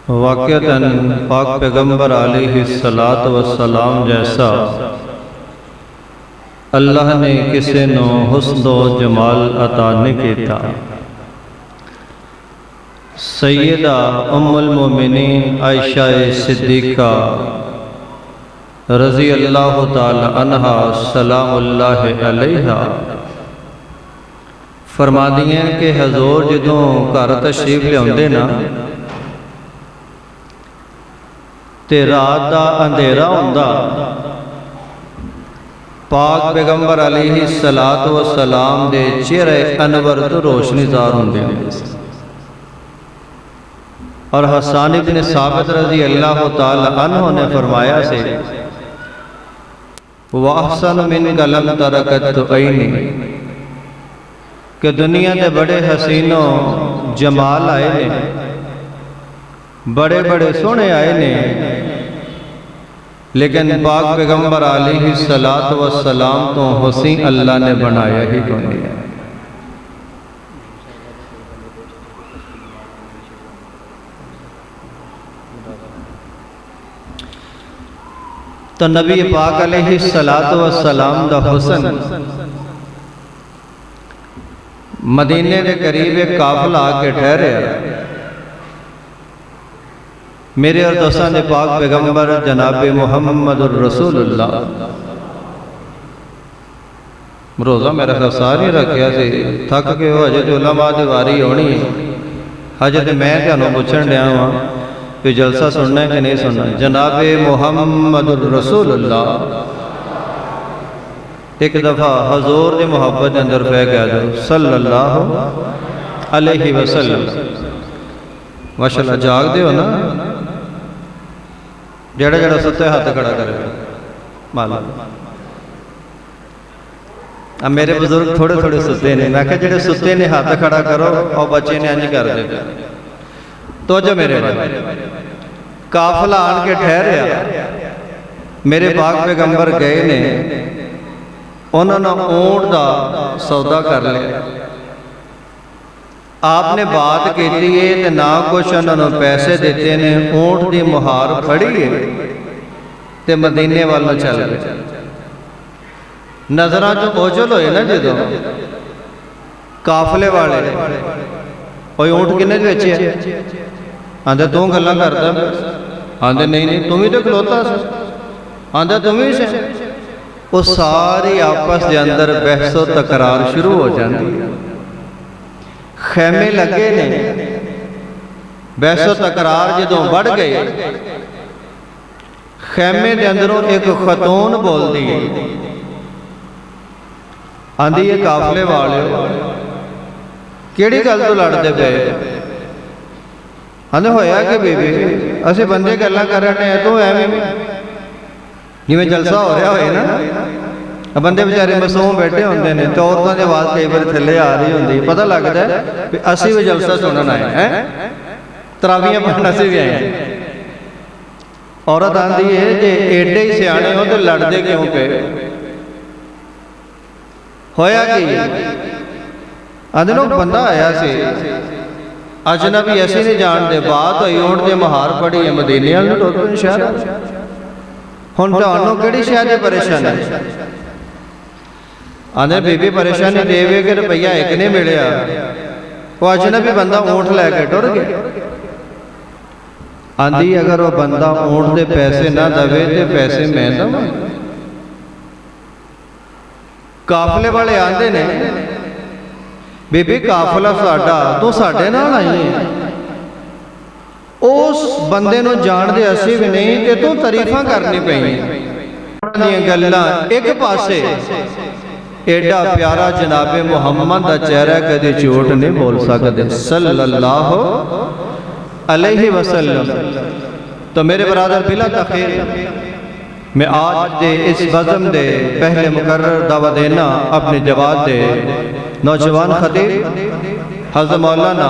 वाक़अतन पाक पैगंबर अलैहिस्सलातु वस्सलाम जैसा अल्लाह ने किसी को हुस्न व जमाल अता नहीं किया। सैयदा उम्मुल मोमिनीन आयशा सिद्दीक़ा रज़ी अल्लाह ताला अन्हा सलामुल्लाह अलैहा फरमादियां कि हजूर जदों घर तशरीफ लियाउंदे ना ते रात दा अंधेरा हुंदा, पाक पैगंबर अलैहिस्सलातु वस्सलाम दे चेहरे अनवर तो रोशनीदार होंदे ने। और हसन इब्न साबित रज़ी अल्लाह ताला अन्हु ने फरमाया से वाहसन मिन कलम तरकत ऐनी कि दुनिया के बड़े हसीनो जमाल आए ने, बड़े बड़े सोहने आए ने, लेकिन पाक पैगंबर अलैहिस्सलातु वस्सलाम तो हुस्न अल्लाह ने बनाया ही कोई है। तो नबी पाक अलैहिस्सलातु वस्सलाम दा हुस्न मदीने के करीब एक काफिला आके ठहरे। मेरे और दोस्तों ने पाक पैगंबर जनाब मुहम्मदुर रसूलुल्लाह रोज़ा मेरा ख्याल सारी रखिया से थक के वो अजे तो उलमा दी वारी होनी है। अजे तो मैं तुहानू पुछण डया वां कि जलसा सुनना है कि नहीं सुनना। जनाब मुहम्मदुर रसूलुल्लाह एक दफ़ा हजूर की मुहब्बत के अंदर पै गया जो सल्लल्लाहु अलैहि वसल्लम। माशाअल्लाह जागदे हो ना, जेड़ा जेड़ा सुते हाथ खड़ा करे माला। अब मेरे बुजुर्ग थोड़े थोड़े सुते ने, मैं जेड़े सुते ने हाथ खड़ा करो और बच्चे ने इंज कर दे। तो जो मेरे काफिला आन के ठहरिया, मेरे पाक पैगंबर गए ने, उन्होंने ऊंट का सौदा कर लिया। आपने बात की है ना कुछ उन्होंने पैसे देते ने, ऊंट की मुहार फड़ी है ते मदीने वाल चल गए। नजर चो ओझल होए ना जो काफले वाले ऊंट किन्ने बेचे आंदे तू गल्लां करदा, आंदे नहीं नहीं तुम ही तो खलोता सी, आंदे तुम ही से। वो सारी आपस के अंदर बहसो तकरार शुरू हो जाती है। खैमे लगे ने, बहसो तकरार जो बढ़ गए, खैमे के अंदरों एक खतून बोलती है, आंधी ये काफले वाले केड़ी गल तो लड़ते पे? आंधे होया कि बीबी असी बंदे गल्लां कर रहे हैं, तू एवं जिवें जलसा हो रहा होए ना, बंदे बेचारे मासूम बैठे होंगे ने, तो औरतों की आवाज़ कई बार थले आ रही होंगी, पता लगता है कि असी भी जलसा सुनन आए हैं, तरावियां पढ़न असी भी आए हैं। औरत आती है जे एडे ही सियाने हो तो लड़ते क्यों पे? होया कि आंदे लोग बंदा आया से अजनबी असी नहीं जानते, बात हुई ऊंट की मुहार पड़ी है, मदीने वाल टुर पे शहर। हुण तुहानू किहड़ी शै दी परेशानी? आंदे बीबी परेशानी देवे कि रुपया एक नहीं मिलिया, वो अजनबी बंदा ऊंट लैके टुर गया। आंदी अगर वो बंदा ऊंट के पैसे ना दवे तो पैसे मैं दवां। काफले वाले आंदे ने बीबी काफला साडा, तू साडे नाल आई है, उस बंदे नूं जानदे असी भी नहीं ते तू तारीफां करनी पई गल्लां एक पासे। एडा प्यारा जनाबे मुहम्मद दा चेहरा कदे झूठ नहीं बोल सकते सल्लल्लाहु अलैहि वसल्लम। तो मेरे बरादर बिला तखीर मैं आज दे इस बज़म दे पहले मुकर्रर दावा देना अपने जवाब दे नौजवान खतीब हज़रत मौलाना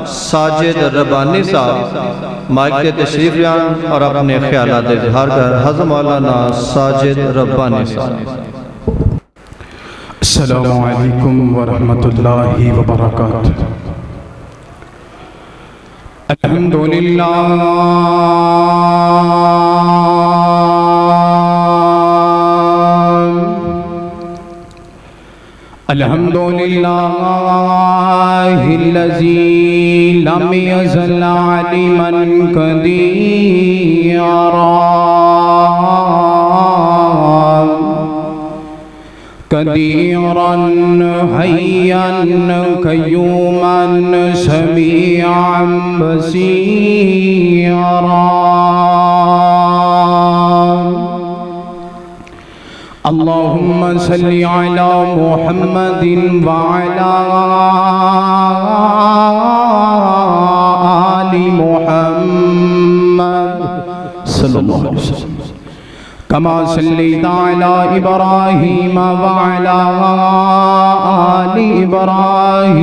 साजिद रब्बानी साहब माइक के तशरीफ लान और अपने ख्यालात इज़हार कर। हज़रत मौलाना साजिद रब्बानी साहब। अस्सलामु अलैकुम व रहमतुल्लाहि व बरकातुहू। अल्हम्दुलिल्लाह अल्हम्दुलिल्लाहिल्लज़ी लम यज़ल आलिमन क़दीरा कदीरन हय्यन क़य्यूमन समीअन बसीरा अल्लाहुम्मा सल्लि अला मुहम्मदिन व अला आलि मुहम्मद सल्लल्लाहु अलैहि वसल्लम कमा सल्लैता अला इब्राहीम व अला आलि इब्राहीम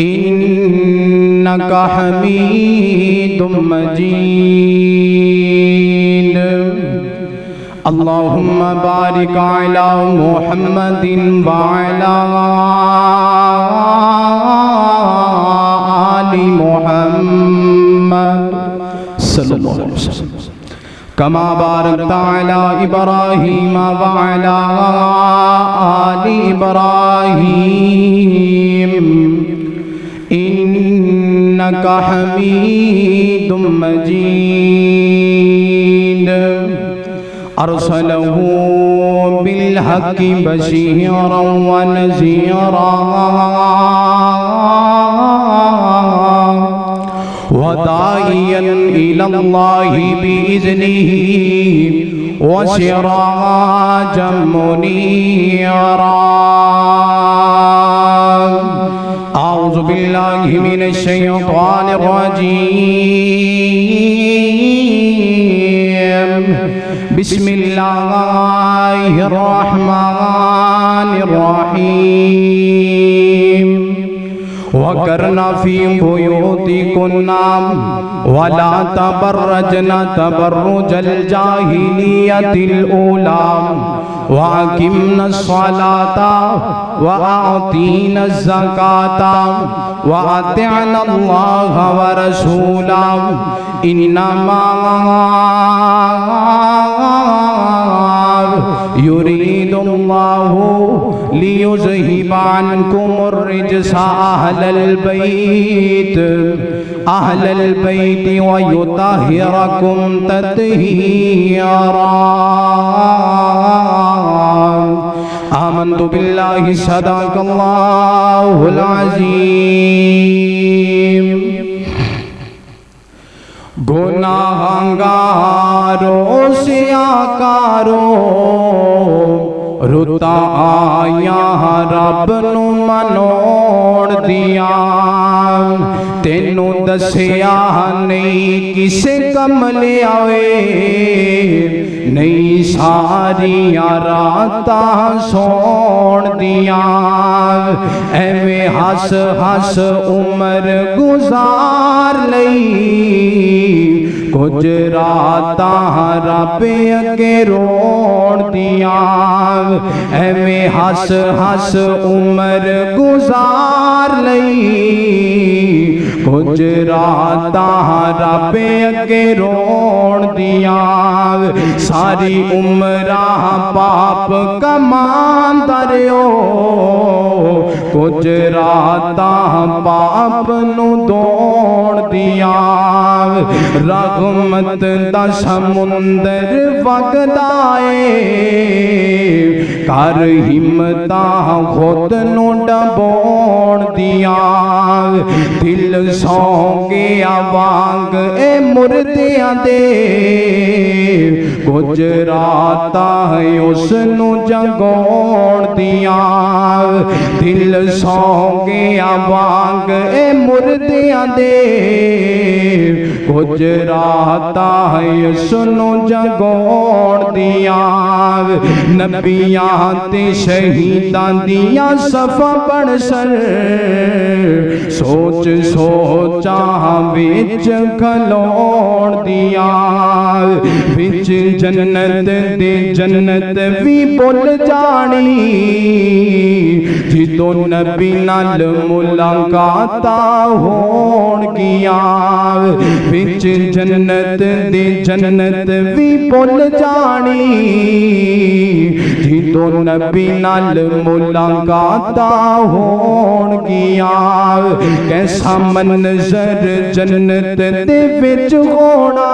इन्नका हमीदुम मजीद अल्लाहुम्मा बारिक अला मुहम्मदिन व अला आलि मुहम्मद सल्लल्लाहु अलैहि वसल्लम कमा बारकता अला इब्राहीम व अला आलि इब्राहीम इन्नका हमीदुम मजीद अरसलहू बिल हक़्क़ि बशीरन व नज़ीरा व दाइयन इलल्लाहि बिइज़्निही व सिराजम मुनीरा आऊज़ु बिल्लाहि मिनश शैतानिर रजीम बिस्मिल्लाहिर रहमानिर रहीम वकरना फी बुयूतिकुन्ना वला तबर्रजना तबर्रुजल जाहिलियतिल ऊला वाकिमना स्वलाता व आतीना ज़काता व अतिअना अल्लाह व रसूला इन्नमा युरीदुल्लाहु लियुज़हिबा अन्कुमुर रिज्सा अहलल बैत व युतहिरकुम तत्हीरा आमन्तु बिल्लाहि सदक़ल्लाहुल अज़ीम गुनाहगारों से आकारो रुता आया रब नू मनोड़ दिया तेनू दसिया नहीं किसे कम ले आवे नहीं सारिया राता सोण दिया एवें हस हस उमर गुजार लई कुछ राता रब अगे रोण दिया एवें हस हस उमर गुजार लई कुछ राता रब अगे रोण दिया सारी उमरा पाप कमांदा रहो कुछ राता पाप नू दौड़ दिया रहमत दा समुंदर वगदाए कर हिम्मता खुद नू डबोड़ दिया दिल सौ गया वांग ए मुर्दियां दे कुछ राता उस नू जगोड़ दिया दिल सौ गया वांग ए मुर्दियां दे कुछ राता सुनो जगोड़ दिया नबियां ते शहीदां दियां सफा बड़ सर सोच सोचा विच खलोण दिया विच जन्नत दे जन्नत भी भुल जानी जिदों नबी नाल मुलाकाता होण गिया विच जन्नत दे जन्नत भी भुल जानी जिदों नबी नाल मुलाकाता होण गिया कैसा मंजर जन्नत दे विच होना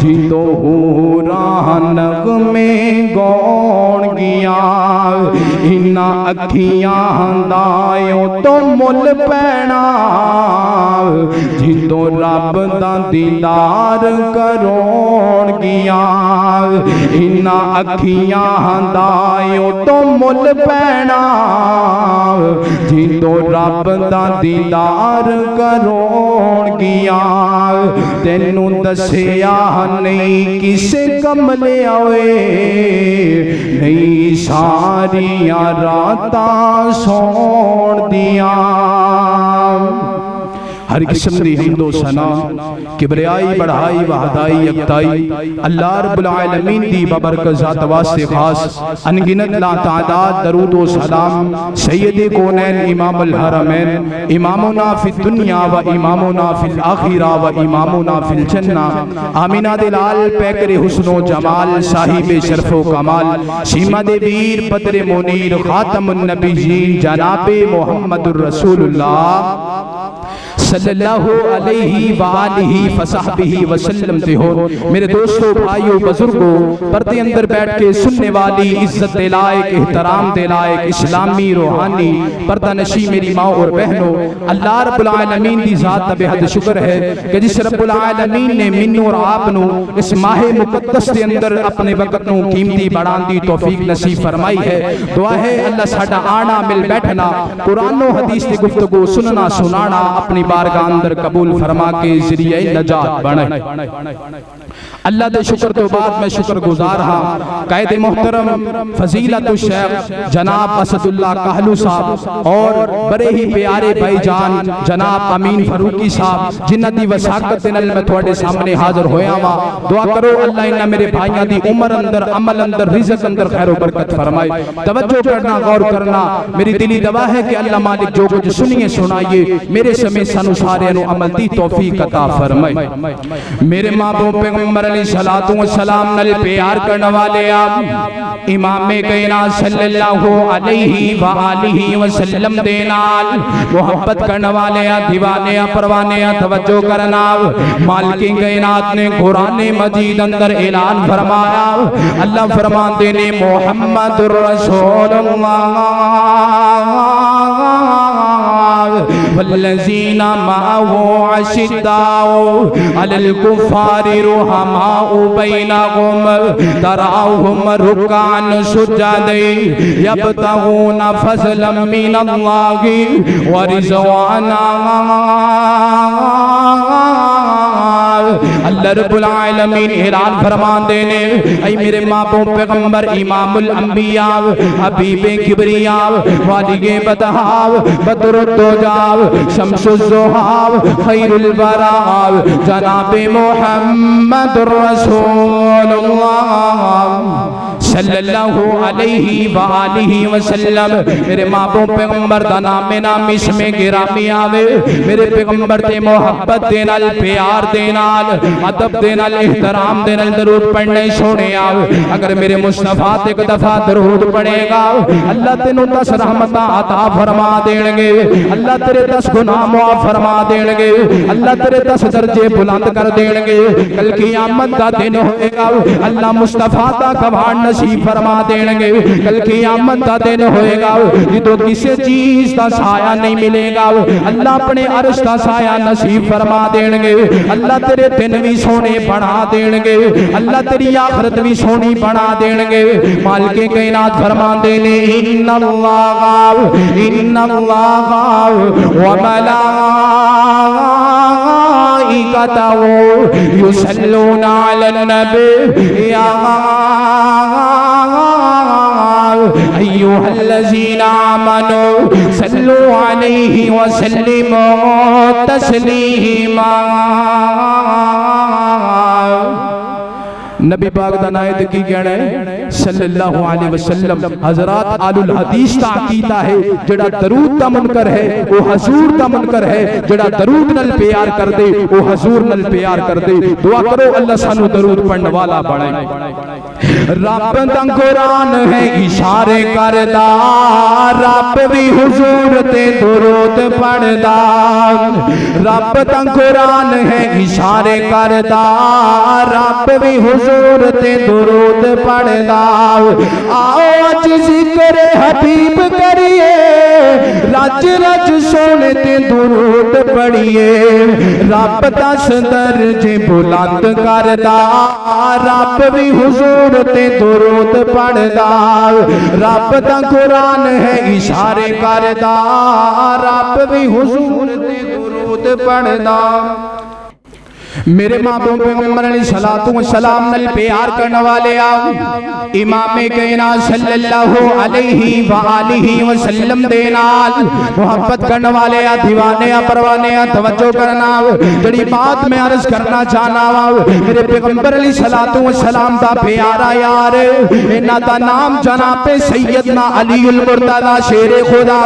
जिदों हूरां नगमे गौण गिया इन्ना अखियां दायों तो मुल पैना जिदों रब दा दीदार करोण गिया इन्ना अखियां दायों तो मुल पैना जिदों रब दा दीदार करोण गिया तेनू दसिया नहीं किसे कमले आवे नहीं सारियां रातां सौण दिया हर किस्म दी हिंदो सना किबरियाई बढ़ाई वहदाई यकताई अल्लाह रब्बुल आलमीन दी बबरकत ज़ात वास्ते खास अनगिनत ला तादाद दरूद व सलाम सैयदे कौनैन इमामुल हरमैन इमामुना फिद दुनिया व इमामुना फिल आखिरा व इमामुना फिल जन्ना आमिना दे लाल पैकरे हुस्नो जमाल साहिबे शरफो कमाल सीमा दे वीर पदरे मुनीर खातमुन नबीयीन जनाबे मुहम्मदुर रसूलुल्लाह सल्लल्लाहु अलैहि वालिहि फसहबिहि वसल्लम ते हो। मेरे दोस्तों भाइयों बुजुर्गों पर्दे अंदर बैठ के सुनने वाली इज्जत दे लायक एहतराम दे लायक इस्लामी रूहानी पर्दा नशी मेरी माँ और बहनों अल्लाह रब्बुल आलमीन दी ज़ात दा बेहद शुक्र है कि जिस रब्बुल आलमीन ने मिन्नू और आप नू इस माह मुकद्दस दे अंदर अपने वक्त नू कीमती बढ़ाने दी तौफीक नसीब फरमाई है। दुआ है अल्लाह साडा आना मिल बैठना कुरान और हदीस की गुफ्तगू सुनना सुनाना अपनी बारगाह अंदर कबूल फरमा के जरिए नजात बने। अल्लाह दे शुक्र तो बाद मैं शुक्रगुजार हाँ कायदे मोहतरम फजीलतुल शेख जनाब असदुल्लाह कहलू साहब और बड़े ही प्यारे भाईजान जनाब अमीन फरूकी साहब जिन्हां दी वसाकत नाल मैं तुहाडे सामने हाजिर होया वा। दुआ करो अल्लाह इन्हां मेरे भाइयों दी उम्र अंदर अमल अंदर रिज़्क अंदर खैर व बरकत फरमाए। तवज्जो करना गौर करना मेरी दिली दवा है कि अल्लाह मालिक जो कुछ सुनिए सुनाइए मेरे समेत सानू सारे नु अमल दी तौफीक अता फरमाए। मेरे मां बाप पैगंबर सलातु व सलाम नल प्यार करने वाले आप इमाम कायनात सल्लल्लाहु अलैहि व आलिहि वसल्लम दे नाल मोहब्बत करने वाले आ दीवाने आ परवाने आ तवज्जो करना मालिक कायनात ने कुरान मजीद अंदर ऐलान फरमाया अल्लाह फरमाते ने मुहम्मदुर रसूलुल्लाह वल्लज़ीना माअहु अशिद्दाउ अलल कुफ़ारि रुहमाउ बैनहुम तराहुम रुकान सुज्जदन यब्तगूना फज़लन मिनल्लाहि व रिज़वाना। अल्लाह रब्बुल आलमीन ऐलान फरमाते ने ऐ मेरे माँ-बाप पैगंबर इमामुल अंबिया हबीबे किबरिया वालिगे बतहाव बदरुद्दोजाव शम्सुज़्ज़ोहाव खैरुल वराव जनाबे मुहम्मदुर रसूलुल्लाह सल्लल्लाहु अलैहि व आलिहि वसल्लम। मेरे माँ-बाप पैगंबर दा नाम नाम इसमें गिरामी आवे मेरे पैगंबर ते मोहब्बत दे नाल प्यार दे नाल अदब दे नाल एहतराम दे नाल दरूद पढ़ने सोने आवे। अगर मेरे मुस्तफा ते एक दफा दरूद पढ़ेगा अल्लाह तेनू 10 रहमतां अता फरमा देणगे अल्लाह तेरे 10 गुनाह माफ फरमा देणगे अल्लाह तेरे 10 दर्जे बुलंद कर देणगे। कल क़यामत दा दिन होएगा अल्लाह मुस्तफा दा गवाह नसीब फरमा देणगे। कल क़यामत दा दिन होएगा जिदों किसी चीज दा साया नहीं मिलेगा अल्लाह अपने अर्श दा साया नसीब फरमा देणगे। अल्लाह तेरे दिन भी सोने बना देणगे अल्लाह तेरी आखिरत भी सोनी बना देणगे। मालिक कायनात फरमाते ने इन्नल्लाह व मलाइकतहु युसल्लूना अलन नबी या अय्युहल्लज़ीना आमनू सल्लु अलैहि व सल्लिमू तस्लीमा। नबी पाक दा नायत की कहना है सल्लल्लाहु अलैहि वसल्लम। हजरात आलुल हदीस दा अकीदा है जेड़ा दरूद दा मुनकर है वो हजूर दा मुनकर है, जेड़ा दरूद नाल प्यार कर दे वो हजूर नाल प्यार कर दे। दुआ करो अल्लाह सानू दरूद पढ़ने वाला बनाए। रब दा कुरान है इशारे करदा, रब भी हुजूर ते दरूद पढ़दा। रब दा कुरान है इशारे करदा, रब भी हुजूर ते दरूद पढ़दा। आओ अज जिक्र हबीब करिए, रज रज सोने ते दरूद पढ़िए। रब दस दर्जे बुलंद करदा, रब भी हुजूर ते दरूद पढ़दा। रब दा कुरान है इशारे करदा, रब भी हुजूर ते दरूद पढ़दा। मेरे महबूब पैगंबर अलैहिस्सलातु वस्सलाम नाल प्यार करने वाले आओ इमाम कायनात सल्लल्लाहु अलैहि व आलिहि वसल्लम दे नाल मोहब्बत करने वाले आ, दीवाने आ, परवाने आ, तवज्जो करना। बड़ी बात मैं अर्ज करना चाहना वा, मेरे पैगंबर अलैहिस्सलातु वस्सलाम दा प्यारा यार इन्हां दा नाम जनाब सैयदना अलीउल मुर्तज़ा शेरे खुदा।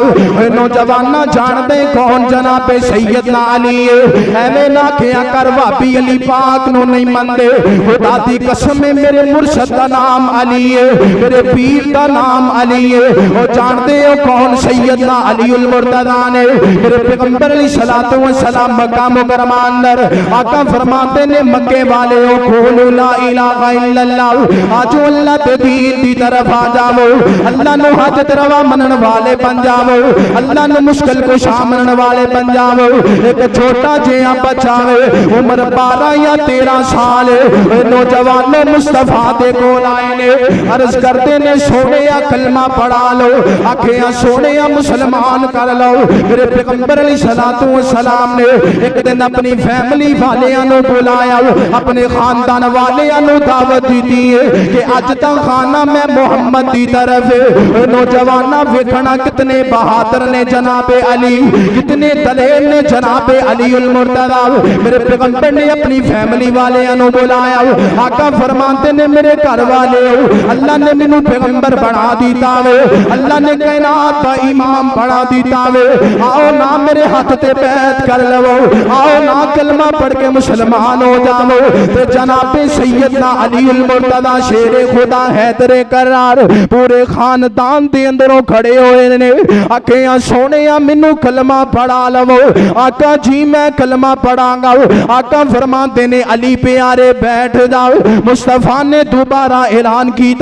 नौजवाना जानदे कौन जनाब सैयदना अली है? एवें ना किया कर भाभी अली पाक नु नहीं मनदे। खुदा दी कसम है मेरे मुर्शद दा नाम अली है, मेरे पीर दा नाम अली है। और जानते हो कौन सैयदना अलीउल मुर्तज़ा ने? मेरे पैगंबर अलैहिस्सलातु वस्सलाम मक्का मुकरमा अंदर आका फरमाते ने मक्के वाले हो कुलू ला इलाहा इल्लल्लाह। आजो अल्लाह दे दीन दी तरफ आ जाओ, अल्लाह नु हाजत रवा मनन वाले बन जाओ, अल्लाह नु मुश्किल कुशा मनन वाले बन जाओ। एक छोटा जिहा बच्चा उम्र 12 या 13 साल नौजवानों मुस्तफा दे कोल आए ने, अर्ज करते ने सोने या कलमा पढ़ा लो, आखिया सोने या मुसलमान कर लो। मेरे पैगंबर अलैहिस्सलातु वस्सलाम ने एक दिन अपनी फैमिली वालियां नु बुलाया, अपने खानदान वालियां नु दावत दी है कि अज तक खाना मैं मोहम्मद दी तरफ। नौजवाना वेखना कितने बहादुर ने जनाबे अली, कितने दलेर ने जनाबे अलीउल मुर्तज़ा। मेरे पैगंबर ने अपनी फैमिली वाले बुलाया, आका फरमाते ने मेरे घर वाले अल्लाह ने मैनू पैगंबर बना दिता वे, अल्लाह ने कायनात का इमाम बना दिता वे। आओ ना मेरे हाथ ते बैत कर लवो, आओ ना कलमा पढ़ के मुसलमान हो जाओ। ते जनाबे सैयदना अलीउल मुर्तज़ा शेरे खुदा हैदरे करार पूरे खानदान दे अंदरों खड़े होए ने, आखिया सोने मैनू कलमा पढ़ा लवो। आका जी मैं कलमा पढ़ांगा। आका फरमाते ने अली प्यारे बैठ जाओ। मुस्तफा ने दोबारा ऐलान किया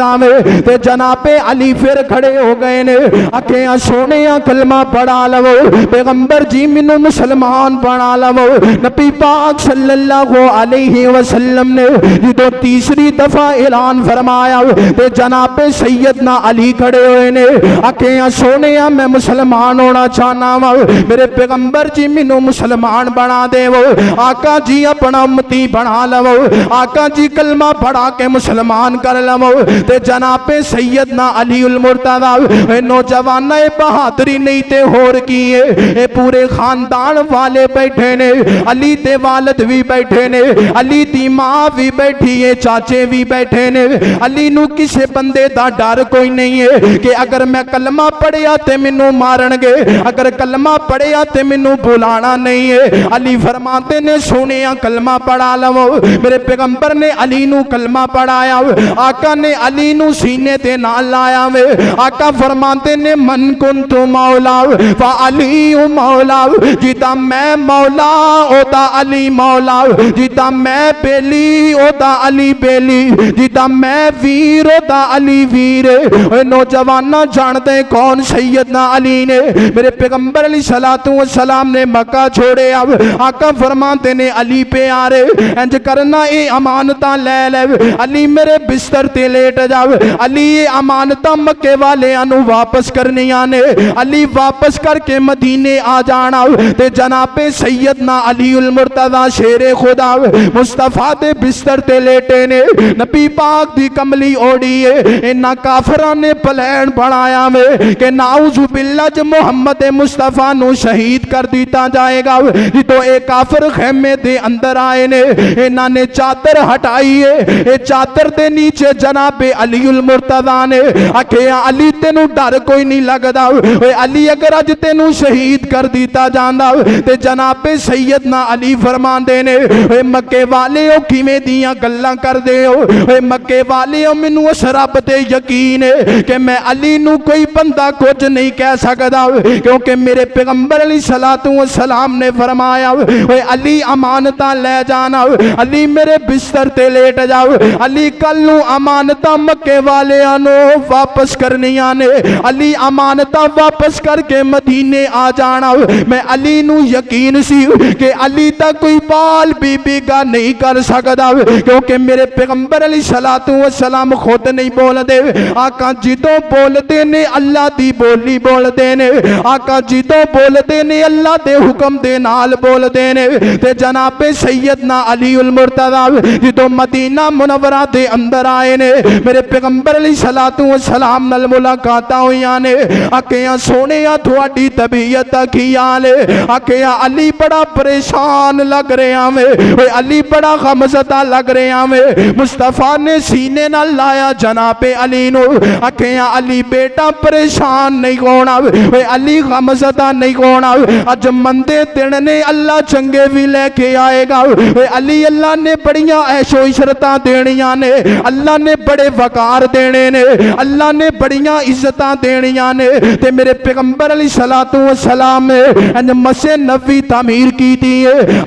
ते जनाबे अली फिर खड़े हो गए ने, आखिया सोने कलमा पढ़ा लवो। पैगंबर जी मैनू मुसलमान बना लवो। नबी पाक सल्लल्लाहु अलैहि वसल्लम ने जो तीसरी दफा ऐलान फरमाया ते जनाबे सैयदना अली खड़े हुए ने, आखिया सोने मैं मुसलमान होना चाहना वा, मेरे पैगंबर जी मैनू मुसलमान बना देवो। आका जी अपना उम्मती बना लवो, आका जी कलमा पढ़ा के मुसलमान कर लवो। ते जनाबे सैयदना अलीउल मुर्तज़ा नौजवाना बहादुरी नहीं ते होर की है, पूरे खानदान वाले बैठे ने, अली दे वालिद भी बैठे ने, अली दी मां भी बैठी है, चाचे भी बैठे ने। अली नू किसे बंदे दा डर कोई नहीं है कि अगर मैं कलमा पढ़िया ते मैनू मारनगे, अगर कलमा पढ़िया ते मैनू बुलाना नहीं है। अली फरमाते ने सोने कलमा पढ़ा लवो। मेरे पैगंबर ने अली नू कलमा पढ़ाया, आका ने अली नू सीने ते नाल लाया वे। आका फरमाते ने मन कुंतु मौला व अली मौला, जिदा मैं मौला ओदा अली मौला, जिदा मैं बेली ओदा अली बेली, जिदा मैं वीर ओदा अली वीर। नौजवाना जानते कौन सैयदना अली ने? मेरे पैगंबर अलैहिस्सलातु वस्सलाम ने मक्का छोड़े, अब आका फरमाते ने अली प्यारे इंज करना ये अमानतां लै ले अली मेरे बिस्तर ते लेट जाओ अली ये अमानतां मक्के वालियां नूं वापस करनियां ने अली वापस करके मदीने आ जाना ते जनाबे सैयदना अली उल मुर्तज़ा शेरे खुदा मुस्तफा दे बिस्तर ते लेटे ने नबी पाक दी कमली ओढ़ी है इन्ना काफरां ने प्लान बनाया में कि नाउज़ु बिल्लाह ज मुहम्मद मुस्तफा नू शहीद कर दिता जाएगा जो ये काफर खेमे दे अंदर आए ने इन्हां ने चादर हटाई है ये चादर दे नीचे जनाबे अली उल मुर्तज़ा ने आखिया अली तेनू डर कोई नहीं लगदा ओए अली अगर अज तेनू शहीद कर दिता जांदा ते जनाबे सैयदना अली फरमांदे ने ओए मक्के वाले ओ किवें दियां गल्लां करदे हो ओए मक्के वाले ओ मैनू उस रब ते यकीन है कि मैं अली नू कोई बंदा कुछ नहीं कह सकदा क्योंकि मेरे पैगंबर अलैहिस्सलातु वस्सलाम ने फरमाया ओए अली अमानतां ले जाना अली मेरे बिस्तर ते लेट जाओ अली कल नू अमानतां मक्के वालियां नू वापस करनियां ने अली अमानतां वापस करके मदीने आ जाना मैं अली नू यकीन सी कि अली दा कोई बाल बीबी का नहीं कर सकदा क्योंकि मेरे पैगंबर अलैहिस्सलातु वस्सलाम खुद नहीं बोलदे आका जिदों बोलदे ने अल्लाह दी बोली बोलदे ने आका जिदों बोलदे ने अल्लाह दे हुक्म दे नाल बोलदे ने ते जनाबे सैयदना अली उल मुर्तज़ा जिदों मदीना मुनव्वरा दे अंदर आए ने मेरे पैगंबर अलैहिस्सलातु वस्सलाम नाल मुलाकातां होईयां ने आखिया सोहणिया तुहाडी तबीयत दा की हाल है आखिया अली बड़ा परेशान लग रहा में ओए अली बड़ा गमज़दा लग रहा में मुस्तफा ने सीने नाल लाया जनाबे अली नू आखिया अली बेटा परेशान नहीं होना ओए अली गमज़दा नहीं होना अज मंदे दिन ने अल्लाह चंगे भी लेके आएगा ओए अली अल्लाह ने बड़ियां ऐशो इशरतां देनियां ने अल्लाह ने बड़े वकार देने ने अल्लाह ने बड़ियां इज्जतां देनियां ने ते मेरे पैगंबर अलैहिस्सलातु वस्सलाम ने मस्जिद नबवी तामीर की थी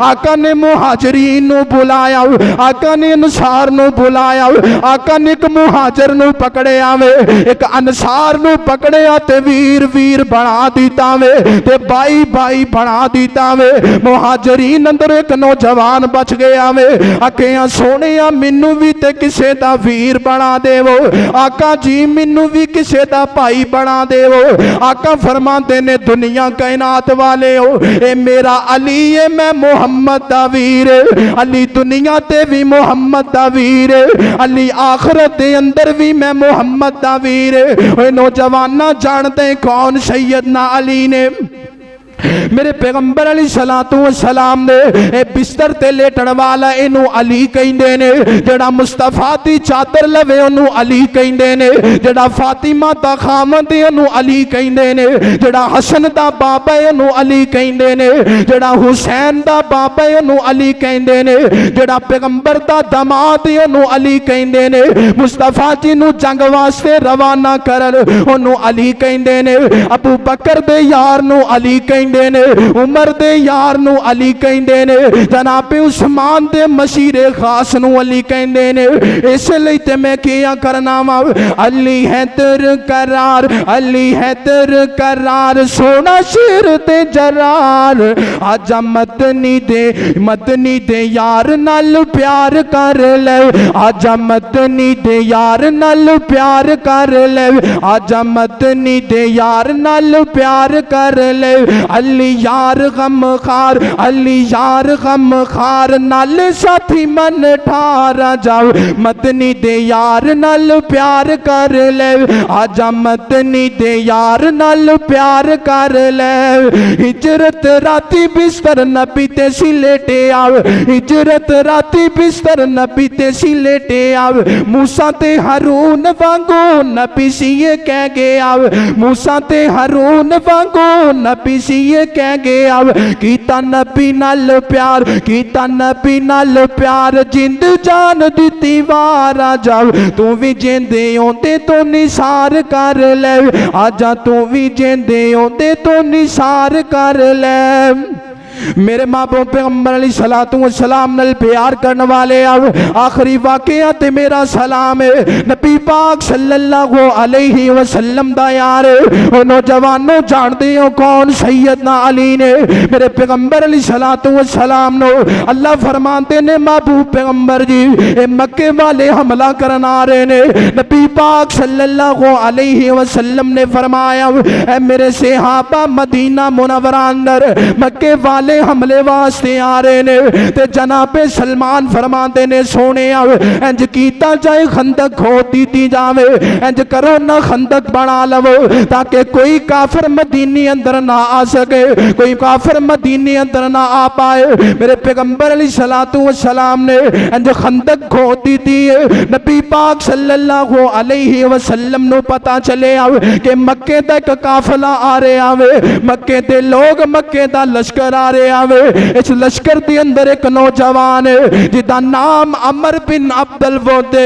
आका ने मुहाजिरीन नू बुलाया आका ने अंसार नू बुलाया आका ने एक मुहाजिर नू पकड़िया वे एक अंसार नू पकड़िया ते वीर वीर बना दिता वे ते भाई भाई बना दिता वे मुहाजिरीन अंदर एक नौजवान बच गया वे आखिया सोहणिया मैनू भी ते किसे दा वीर बना देवो आका जी मैनू भी किसे दा भाई बना देवो आका फरमाते ने दुनिया कायनात वाले हो ए मेरा अली है मैं मुहम्मद दा वीर अली दुनिया ते भी मुहम्मद दा वीर अली आखिरत दे अंदर भी मैं मुहम्मद दा वीर ओए नौजवाना जानते कौन सैयदना अली ने मेरे पैगंबर अलैहिस्सलातु वस्सलाम ने ए बिस्तर ते लेटण वाला इनू अली कहंदे ने जेड़ा मुस्तफा दी चादर लवे ओनू अली कहंदे ने जेड़ा फातिमा दा खामद ओनू अली कहंदे ने जेड़ा हसन दा बाबा ओनू अली कहंदे ने जेड़ा हुसैन दा बाबा ओनू अली कहंदे ने जेड़ा पैगंबर दा दामाद ओनू अली कहंदे ने मुस्तफा जी नू जंग वास्ते रवाना करन ओनू अली कहंदे ने अबू बकर दे यार नू अली कहंदे ने उमर दे यार नू अली कहंदे ने जनाबे उस्मान दे मशीरे खास नू अली कहंदे ने इसलिए ते मैं किया करना वा अली हैदर करार अली हैदर करार सोना शेर ते जरार आजा मदनी दे यार नाल प्यार कर ले आजा मदनी दे यार नाल प्यार कर ले आजा मदनी दे यार नाल प्यार कर ले अली यार गम खार अली यार गम खार नाल साथी मन ठारा जाओ मदनी दे यार नाल प्यार कर ले आजा मदनी दे यार नाल प्यार कर ले हिजरत राती बिस्तर नबी ते सी लेटे आव हिजरत राती बिस्तर नबी ते सी लेटे आव मूसा ते हारून वांगू नबी सी ये कह गया मूसा ते हारून वांगू नबी सी ये कह गया कीता नबी नाल प्यार कीता नबी नाल प्यार जिंद जान दिती वार आ जाओ तू भी जिंदे ओंदे तो निसार कर ले आजा तू भी जिंदे ओंदे तो निसार कर ले मेरे महबूब पैगंबर अलैहिस्सलातु वस्सलाम नाल प्यार करने वाले आओ आखिरी वाकया ते मेरा सलाम है नबी पाक सल्लल्लाहु अलैहि वसल्लम दा यार ओ नौजवानों जानते हो कौन सैयदना अली ने मेरे पैगंबर अलैहिस्सलातु वस्सलाम नो अल्लाह फरमाते ने महबूब पैगंबर जी ए मक्के वाले हमला करना आ रहे ने नबी पाक सल्लल्लाहु अलैहि वसल्लम ने फरमाया ए मेरे सहाबा मदीना मुनव्वरा अंदर मक्के वाले हमले वास्ते आ रहे ने ते जनाबे सलमान फरमाते ने सोने इंज कीता जाए खंदक खोद दी जावे इंज करो ना खंदक बना लवो ताकि कोई काफिर मदीने अंदर ना आ सके कोई काफिर मदीने अंदर ना आ पाए मेरे पैगंबर अलैहिस्सलातु वस्सलाम ने इंज खंदक खोद दी है नबी पाक सल्लल्लाहु अलैहि वसल्लम नो पता चले कि मक्के दा एक काफिला आ रहे आवे मक्के दे लोग मक्के दा लश्कर आ रहे आवे इस लश्कर दे अंदर एक नौजवान है जिदा नाम अमर बिन अब्दुल वोदे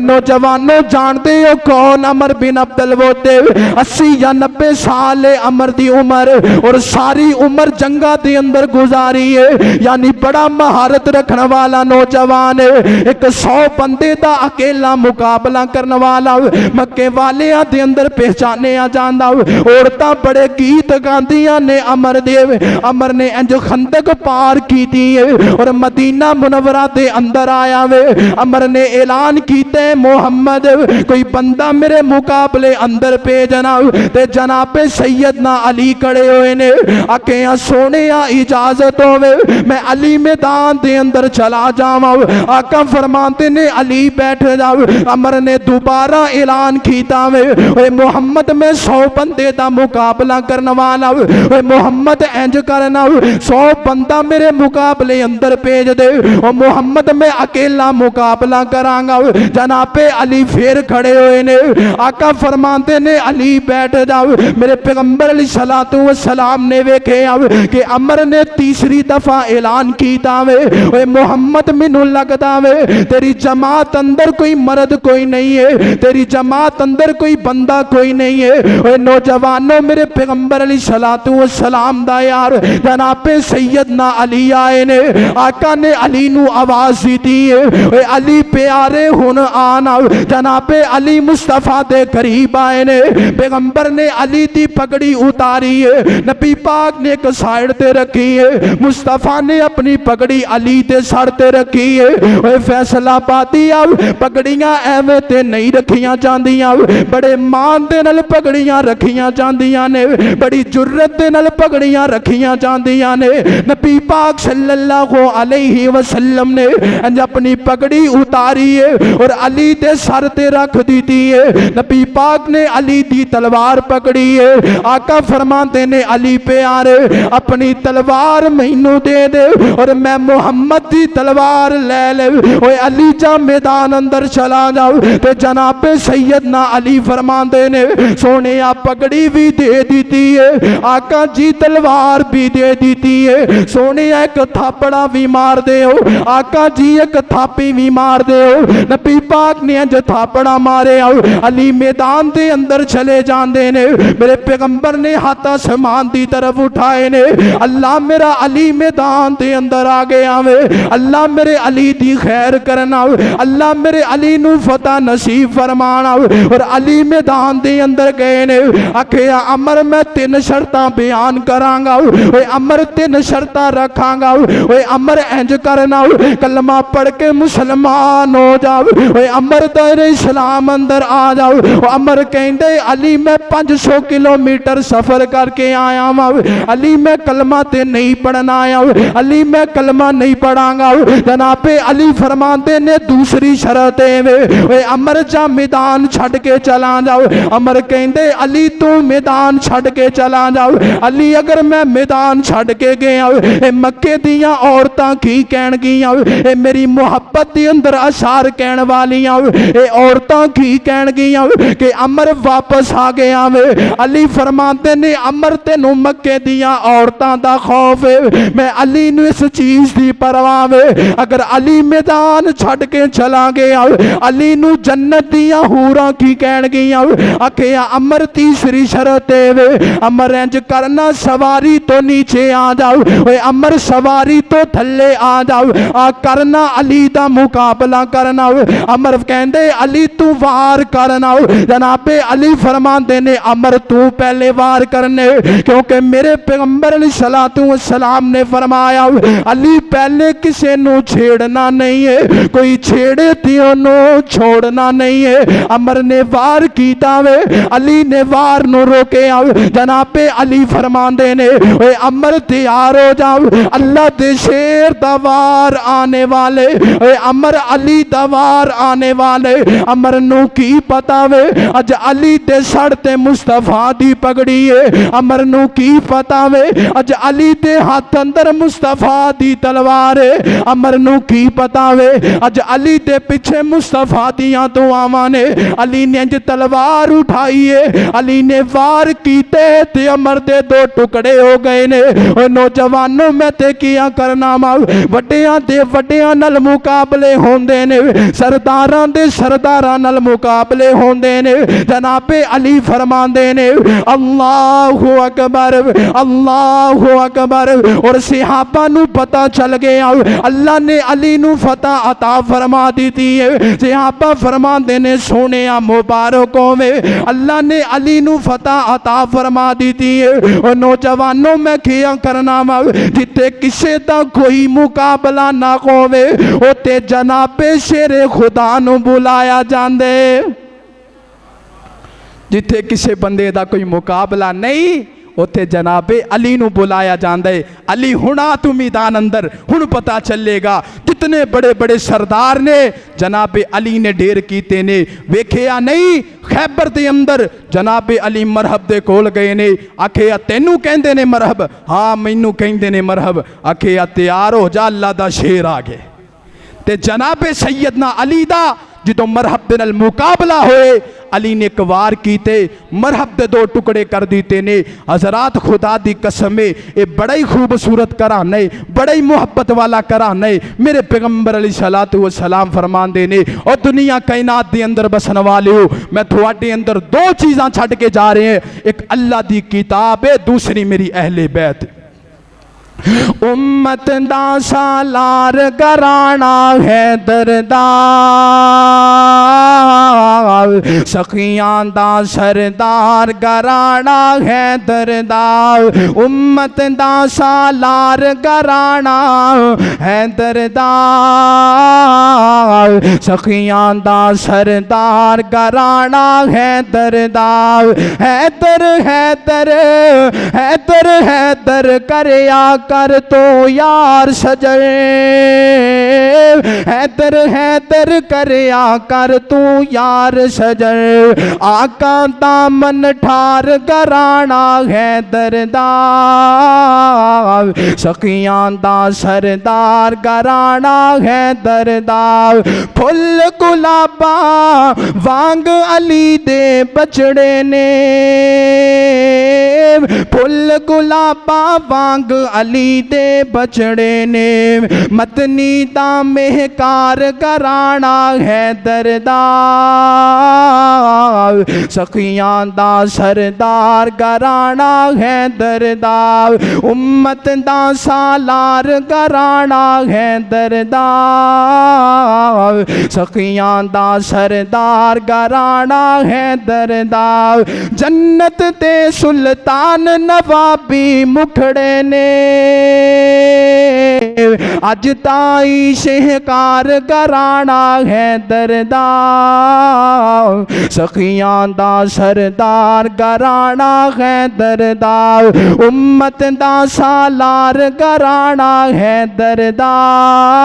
नौजवानों जानते हो कौन अमर बिन अब्दुल वोदे 80 या 90 साल है अमर दी उम्र और सारी उम्र जंगा दे अंदर गुजारी है यानी बड़ा महारत रखने वाला नौजवान है एक 100 बंदे दा अकेला मुकाबला करने वाला मक्के वाले दे अंदर पहचाने आ जांदा औरतां बड़े गीत गांदियां ने अमर ने इंज खंदक पार की है और मदीना मुनव्वरा दे अंदर आया वे अमर ने ऐलान कीते मोहम्मद कोई बंदा मेरे मुकाबले अंदर भेजना ते जनाबे सैयदना अली खड़े हुए ने आके सोने इजाजत होवे मैं अली मैदान दे अंदर चला जावा आका फरमाते ने अली बैठ जाओ अमर ने दोबारा ऐलान कीता वे मोहम्मद में 100 बंदे दा मुकाबला करने वाला वे मोहम्मद इंज करना 100 बंदा मेरे मुकाबले अंदर भेज दे और मोहम्मद में अकेला मुकाबला करांगा जनाबे अली फिर खड़े हुए ने आका फरमाते ने अली बैठ जाओ मेरे पैगंबर अलैहिस्सलातु वस्सलाम ने वेखे कि अमर ने तीसरी दफा ऐलान कीता वे मोहम्मद मैनू लगदा वे तेरी जमात अंदर कोई मर्द कोई नहीं है तेरी जमात अंदर कोई बंदा कोई नहीं है ओए नौजवानों मेरे पैगंबर अलैहिस्सलातु वस्सलाम दा यार जनाबे सैयदना अली आए ने आका ने अली नू आवाज दी है ओए अली प्यारे हुन आना जनाबे अली मुस्तफा दे करीब आए ने पैगंबर ने अली दी पगड़ी उतारी है नबी पाक ने एक साइड ते रखी है मुस्तफा ने अपनी पगड़ी अली दे सर ते रखी है ओए फैसला पाती अब पगड़ियां एवें ते नहीं रखियां जांदियां बड़े मान दे नाल पगड़ियां रखियां जांदियां ने बड़ी जुर्रत दे नाल पगड़ियां रखियां जांदियां ने नबी पाक सल्लल्लाहु अलैहि वसल्लम ने इंज अपनी पगड़ी उतारी है और अली दे सर ते रख दी है नबी पाक ने अली दी तलवार पकड़ी है आका फरमाते ने अली प्यारे अपनी तलवार मैनू दे दे और मैं मोहम्मद दी तलवार ले ले ओए अली जा मैदान अंदर चला जाओ ते जनाबे सैयदना अली फरमाते ने सोने पगड़ी भी दे दी है आका जी तलवार भी दे दी है सोने एक थापड़ा भी मार दे हो आका जी एक थापी भी मार दे हो नबी पाक ने अंज थापड़ा मारे आओ अली मैदान दे अंदर चले जाते ने मेरे पैगंबर ने हाथ आसमान दी तरफ उठाए ने अल्लाह मेरा अली मैदान दे अंदर आ गया वे अल्लाह मेरे अली दी खैर करना अल्लाह मेरे अली नू फतह नसीब फरमाना और अली मैदान दे अंदर गए ने आखे अमर मैं 3 शर्तां बयान करांगा ओए अमर 3 शर्तां रखांगा ओए अमर इंज करना कलमा पढ़ के मुसलमान हो जाओ ओए अमर तेरे इस्लाम अंदर आ जाओ अमर कहंदे अली मैं 500 किलोमीटर सफर करके आया हूं अली मैं कलमा ते नहीं पढ़ना आया अली मैं कलमा नहीं पढ़ांगा जनाबे अली फरमाते ने दूसरी शर्त है अमर जा मैदान छड़ के चला जाओ अमर कहंदे अली तू मैदान छड़ के चला जाओ अली अगर मैं मैदान छड़ के गया मक्के दियां औरतां की कहणगियां ए मेरी मुहब्बत दे अंदर अशार कहण वालियां ए औरतां की कहणगियां कि अमर वापस आ गया वे अली फरमाते ने अमर तेनू मक्के दियां औरतां दा खौफ है मैं अली नू इस चीज दी परवाह वे अगर अली मैदान छड़ के चला गया अली नू जन्नत दियां हूरां की कहणगियां आखे अमर तीसरी शर्त है वे अमर इंज करना सवारी तो नीचे आ जाओ, ओए अमर सवारी तो थल्ले आ जाओ, आ करना अली दा मुकाबला करना। अमर कहंदे अली तू वार करना। जनाबे अली फरमाते ने अमर तू पहले वार करने, क्योंकि मेरे पैगंबर अलैहिस्सलातु वस्सलाम ने फरमाया अली पहले किसे नु छेड़ना नहीं है, कोई छेड़े ते ओनू छोड़ना नहीं है। अमर ने वार कीता वे, अली ने वार नु रोके आओ। जनाबे अली फरमाते ने ओए अमर तैयार हो जाओ, अल्लाह दे शेर दा वार आने वाले, ओए अमर अली दा वार आने वाले। अमर नू की पता वे अज अली दे सड़ ते मुस्तफा दी पगड़ी है। अमर नू की पता वे अज अली दे हाथ अंदर मुस्तफा दी तलवार है। अमर नू की पता वे अज अली दे पिछे मुस्तफा दियां दुआवां ने। अली ने अज तलवार उठाई है, अली ने वार कीते ते अमर दे दो टुकड़े हो गए ने। और नौजवानों मैं ते किया करना वा, वड्डियां दे वड्डियां नल मुकाबले होंदे ने, सरदारां दे सरदारां नल मुकाबले होंदे ने। जनाबे अली फरमांदे ने अल्लाहु अकबर अल्लाहु अकबर। और सहाबा नू पता चल गया अल्लाह ने अली नू फतह अता फरमा दी थी। सहाबा फरमांदे ने सोने मुबारक होवे, अल्लाह ने अली नू फतह अता फरमा दी थी। और नौजवानों मैं किया करना वा, जिथे किसे दा कोई मुकाबला ना होवे उते जनाबे शेरे खुदा नू बुलाया जांदे। जिथे किसी बंदे दा कोई मुकाबला नहीं उथे जनाबे अली नू बुलाया जांदा है। अली हुणा तू मैदान अंदर, हुण पता चलेगा जितने बड़े बड़े सरदार ने जनाबे अली ने ढेर कीते ने। वेखिया नहीं खैबर दे अंदर जनाबे अली मरहब दे कोल गए ने, आखे तेनू कहंदे ने मरहब, हाँ मैनू कहंदे ने मरहब। आखे तैयार हो जा अल्लाह दा शेर आ गए। ते जनाबे सैयदना अली दा जो मरहब दे नाल मुकाबला होए अली ने एक वार कीते, मरहब दे दो टुकड़े कर दीते ने। हजरात खुदा दी कसम है ये बड़ा ही खूबसूरत घराना है, बड़ा ही मुहब्बत वाला घराना है। मेरे पैगंबर अलैहिस्सलातु वस्सलाम फरमांदे ने और दुनिया कायनात दे अंदर बसन वाले हो, मैं थोड़े अंदर दो चीज़ां छड्ड के जा रहे हैं, एक अल्लाह दी किताब है, दूसरी मेरी अहले बैत। उम्मत दा सालार घराना है दरदार, सखियां दा सरदार घराना है दरदार। उम्मत दा सालार घराना है दरदार, सखियां दा सरदार घराना है दरदार। हैदर हैदर हैदर हैदर करया कर तो यार सजन, हैदर हैदर करया कर तू यार सजन। आका दामन ठार घराना है दरदार, सखियां दा सरदार घराना है दरदार। फुल गुलाबा वांग अली दे बचड़े ने, फुल गुलाबा वांग अली दे बचड़े ने। मतनी दा मेहकार घराना है दरदार, सखियां दा सरदार घराना है दरदार। उम्मत दा सालार घराना है दरदार, सखियां दा सरदार घराना है दरदार। जन्नत दे सुल्तान नवाबी मुखड़े ने, अज ताई शहकार घराना है दरदार, सखियां दा सरदार घराना है दरदार। उम्मत दा सालार घराना है दरदार,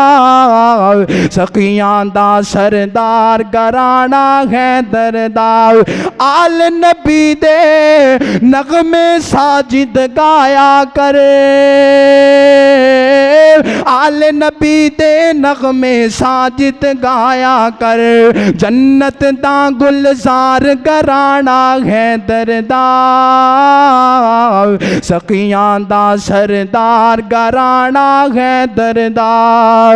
सखियां दा सरदार घराना है दरदार। आल नबी दे नगमे साजिद गाया करे, आल नबी दे नगमे साजिद गाया कर। जन्नत दा गुलजार घराना है दरदार, सखियां दा सरदार घराना है दरदार।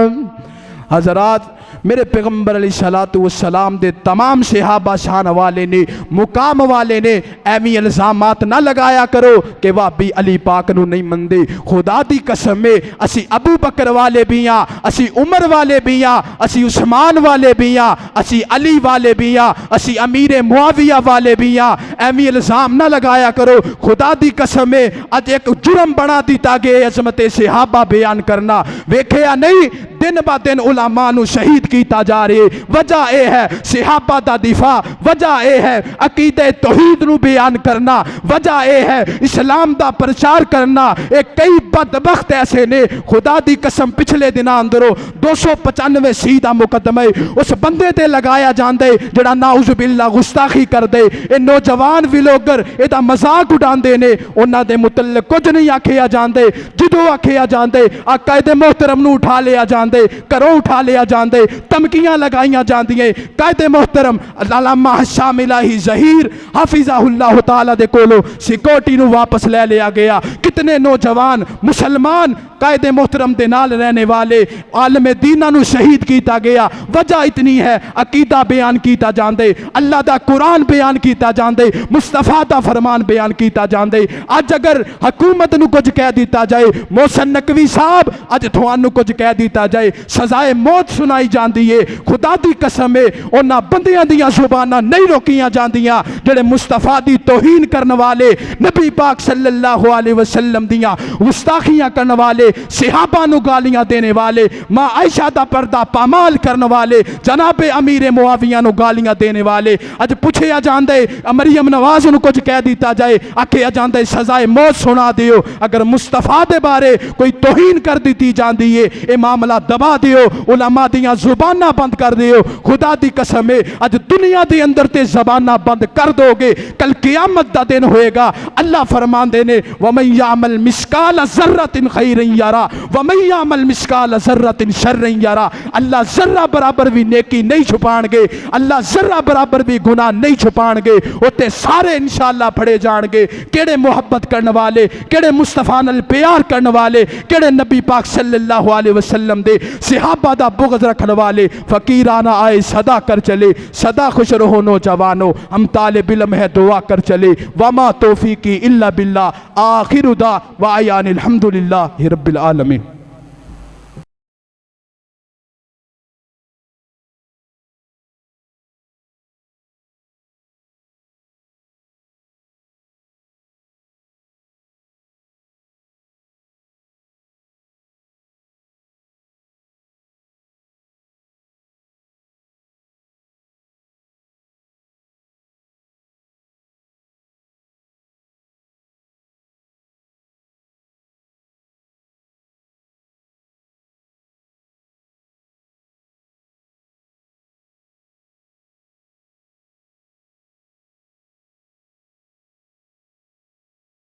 हजरात मेरे पैगंबर अलैहिस्सलाम दे तमाम सहाबा शान वाले ने मुकाम वाले ने एवी इल्जामात ना लगाया करो कि भाभी अली पाक नू नहीं मनदे। खुदा दी कसम में असी अबू बकर वाले भी हाँ, असी उमर वाले भी हाँ, असी उस्मान वाले भी हाँ, असी अली वाले भी हाँ, असी अमीर मुआविया वाले भी हाँ। एवी इल्जाम ना लगाया करो। खुदा दी कसम में अज एक जुर्म बना दिता गया अजमत सहाबा बयान करना। वेखिया नहीं दिन ब दिन उलमा नू शहीद किया जा रहे। वजह यह है सहाबा दा दिफा, वजह यह है अकीदे तौहीद नू बयान करना, वजह यह है इस्लाम दा प्रचार करना। एक कई बदबख्त ऐसे ने खुदा दी कसम पिछले दिना अंदरों 295 सी दा मुकदमा उस बंदे ते लगाया जांदे जड़ा नाउजुबिल्ला गुस्ताखी कर दे। ये नौजवान विलोगर एदा मजाक उड़ाते ने, उन्हां दे मुतल्लिक कुछ नहीं आखिया जांदे। जदों आखिया जांदे कायदे मोहतरम नू उठा लिया जांदे, घरों उठा लिया जांदे, धमकियां लगाईयां जांदियां। कायदे मोहतरम अल्लामा शामिल ही ज़हीर हाफिज़हुल्लाह तआला दे कोलों सिक्योरिटी नू वापस ले लिया गया। कितने नौजवान मुसलमान कायदे मोहतरम दे नाल रहने वाले आलम दीना नू शहीद किया गया। वजह इतनी है अकीदा बयान किया जांदे, अल्लाह दा कुरान बयान किया जांदे, मुस्तफा दा फरमान बयान किया जांदे। अज अगर हुकूमत नू कुछ कह दिता जाए, मोहसिन नकवी साहब अज तुहानू कुछ कह दिता जाए, सजाए मौत सुनाई जाती है। खुदा दी कसम है उन्हां बंदियां दियां जुबानां नहीं रोकियां जांदियां जेड़े मुस्तफा दी तौहीन करने वाले, नबी पाक सल्लल्लाहु अलैहि वसल्लम दियां गुस्ताखियां करने वाले, सहाबा नू गालियां देने वाले, मां आयशा दा पर्दा पामाल करने वाले, जनाबे अमीर मुआविया नू गालियां देने वाले। अज पूछया जांदे मरियम नवाज नू कुछ कह दिता जाए, आखिया जांदे सजाए मौत सुना दियो। अगर मुस्तफा दे बारे कोई तौहीन कर दी जाती है, ये मामला दबा दियो, उलमा दियां जुबाना बंद कर दियो। खुदा दी कसम है अज दुनिया दे अंदर ते जबाना बंद कर दोगे, कल क़यामत दा दिन होएगा। अल्लाह फरमांदे ने वमन यामल मिस्काल ज़र्रतिन खैरन यरा वमन यामल मिस्काल ज़र्रतिन शर्रन यरा। अल्लाह जर्रा बराबर भी नेकी नहीं छुपाणगे, अल्लाह जर्रा बराबर भी गुनाह नहीं छुपाणगे। उत्ते सारे इंशाअल्लाह फड़े जाणगे केड़े मुहब्बत करने वाले, केड़े मुस्तफा नाल प्यार करने वाले, केड़े नबी पाक सल्लल्लाहु अलैहि वसल्लम दे सहाबा दा बुग़्ज़ रखने वाले। फकीराना आए सदा कर चले, सदा खुश रहो नौजवानों, हम तालिब इल्म है दुआ कर चले। वमा तौफीकी इल्ला बिल्लाह। आखिरु दाअवाना अनिल हम्दुलिल्लाहि रब्बिल आलमीन।